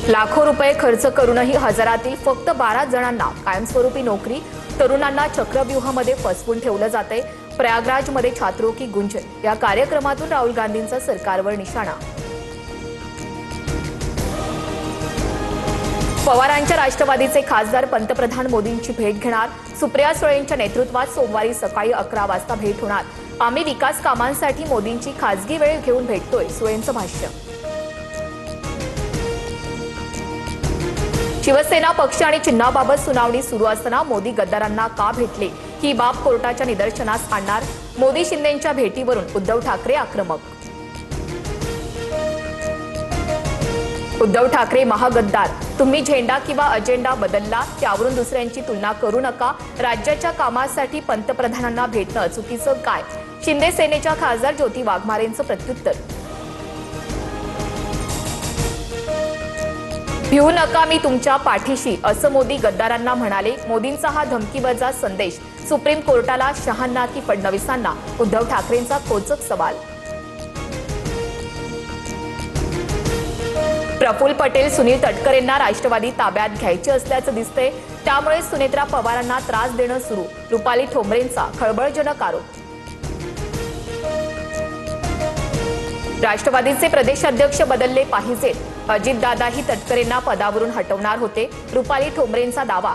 लाखो रुपये खर्च करूनही हजारातील फक्त 12 जणांना कायमस्वरूपी नोकरी, तरुणांना चक्रव्यूहामध्ये फसवून ठेवलं जाते। प्रयागराजमध्ये छात्रों की गुंज या कार्यक्रमातून राहुल गांधींचा सरकारवर निशाणा। पवारांच्या राष्ट्रवादीचे खासदार पंतप्रधान मोदींची भेट घेणार। सुप्रिया सुळेंच्या नेतृत्वात सोमवारी सकाळी 11 वाजता भेट होणार। आम्ही विकास कामांसाठी मोदींची खासगी वेळ घेऊन भेटतोय, सुळेंचं भाष्य। शिवसेना पक्ष आणि चिन्हाबाबत सुनावणी सुरू असताना मोदी गद्दारांना का भेटले, ही बाब कोर्टाच्या निदर्शनास आणणार। मोदी शिंदेंच्या भेटीवरून उद्धव ठाकरे आक्रमक। उद्धव ठाकरे महागद्दार, तुम्ही झेंडा किंवा अजेंडा बदलला त्यावरून दुसऱ्यांची तुलना करू नका। राज्याच्या कामासाठी पंतप्रधानांना भेटणं चुकीचं काय? शिंदे सेनेच्या खासदार ज्योती वाघमारेंचं प्रत्युत्तर। भिवू नका, मी तुमच्या पाठीशी, असं मोदी गद्दारांना म्हणाले। मोदींचा हा धमकीवजा संदेश सुप्रीम कोर्टाला शहांना की फडणवीसांना? उद्धव ठाकरेंचा खोचक सवाल। प्रफुल्ल पटेल, सुनील तटकरेंना राष्ट्रवादी ताब्यात घ्यायचे असल्याचं दिसतंय, त्यामुळे सुनेत्रा पवारांना त्रास देणं सुरू। रुपाली ठोंबरेंचा खळबळजनक आरोप। राष्ट्रवादीचे प्रदेशाध्यक्ष बदलले पाहिजेत। अजितदादाही तटकरेंना पदावरून हटवणार होते, रुपाली ठोंबरेंचा दावा।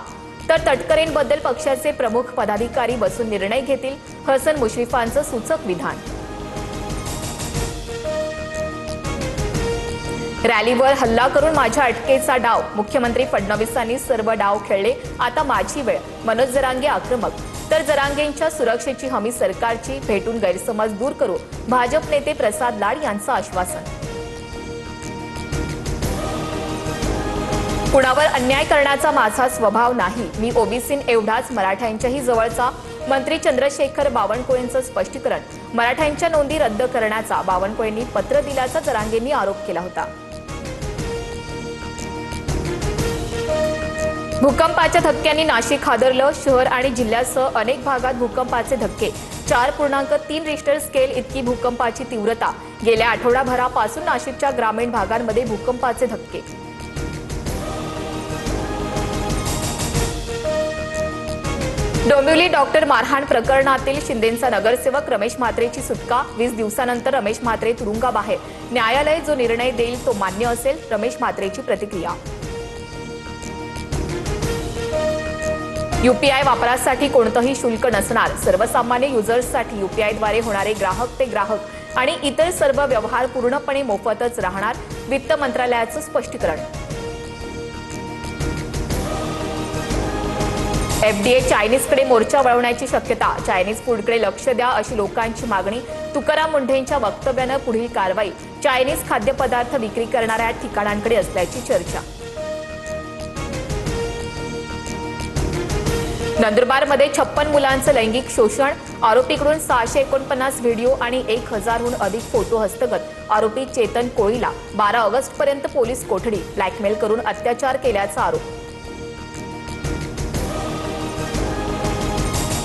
तर तटकरेंबद्दल पक्षाचे प्रमुख पदाधिकारी बसून निर्णय घेतील, हसन मुश्रीफांचं सूचक विधान। रॅलीवर हल्ला करून माझ्या अटकेचा डाव, मुख्यमंत्री फडणवीसांनी सर्व डाव खेळले, आता माझी वेळ, मनोज जरांगे आक्रमक। तर जरांगेंच्या सुरक्षेची हमी सरकारची, भेटून गैरसमज दूर करू, भाजप नेते प्रसाद लाड यांचं आश्वासन। कुणावर अन्याय करण्याचा माझा स्वभाव नाही, मी ओबीसी एवढाच मराठ्यांच्याही जवळचा, मंत्री चंद्रशेखर बावनकुळेंचं स्पष्टीकरण। मराठ्यांच्या नोंदी रद्द करण्याचा बावनकुळेंनी पत्र दिल्याचा जरांगेंनी आरोप केला होता। भूकंपाच्या धक्क्यांनी नाशिक हादरलं, शहर आणि जिल्ह्यासह अनेक भागात भूकंपाचे धक्के। 4.3 रिश्टर स्केल इतकी भूकंपाची तीव्रता। गेल्या आठवडाभरापासून नाशिकच्या ग्रामीण भागांमध्ये भूकंपाचे धक्के। डोंबिवली डॉक्टर मारहाण प्रकरणातील शिंदेंचा नगरसेवक रमेश म्हात्रेची सुटका। 20 दिवसानंतर रमेश म्हात्रे तुरुंगाबाहेर, न्यायालय जो निर्णय देईल तो मान्य असेल, रमेश म्हात्रेची प्रतिक्रिया। यूपीआय वापरासाठी कोणतंही शुल्क नसणार, सर्वसामान्य युजर्ससाठी यूपीआयद्वारे होणारे ग्राहक ते ग्राहक आणि इतर सर्व व्यवहार पूर्णपणे मोफतच राहणार, वित्त मंत्रालयाचं स्पष्टीकरण। एफडीए चायनीजकडे मोर्चा वळवण्याची शक्यता, चायनीज फूडकडे लक्ष द्या अशी लोकांची मागणी। तुकाराम मुंढेंच्या वक्तव्यानं पुढील कारवाई, चायनीज खाद्यपदार्थ विक्री करणाऱ्या ठिकाणांकडे असल्याची चर्चा। नंदुरबारमध्ये 56 मुलांचं लैंगिक शोषण, आरोपीकडून 649 व्हिडिओ आणि 1000हून अधिक फोटो हस्तगत। आरोपी चेतन कोळीला 12 ऑगस्टपर्यंत पोलीस कोठडी, ब्लॅकमेल करून अत्याचार केल्याचा आरोप।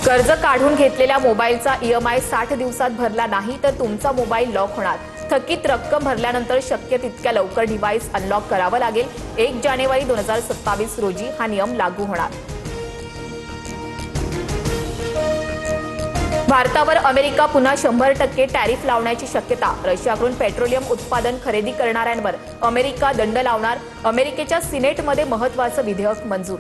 कर्ज काढून घेतलेल्या मोबाईलचा ईएमआय 60 दिवसात भरला नाही तर तुमचा मोबाईल लॉक होणार। थकीत रक्कम भरल्यानंतर शक्य तितक्या लवकर डिव्हाइस अनलॉक करावं लागेल। 1 जानेवारी 2027 रोजी हा नियम लागू होणार। भारतावर अमेरिका पुन्हा 100% टॅरिफ लावण्याची शक्यता। रशियाकडून पेट्रोलियम उत्पादन खरेदी करणाऱ्यांवर अमेरिका दंड लावणार। अमेरिकेच्या सिनेटमध्ये महत्त्वाचं विधेयक मंजूर।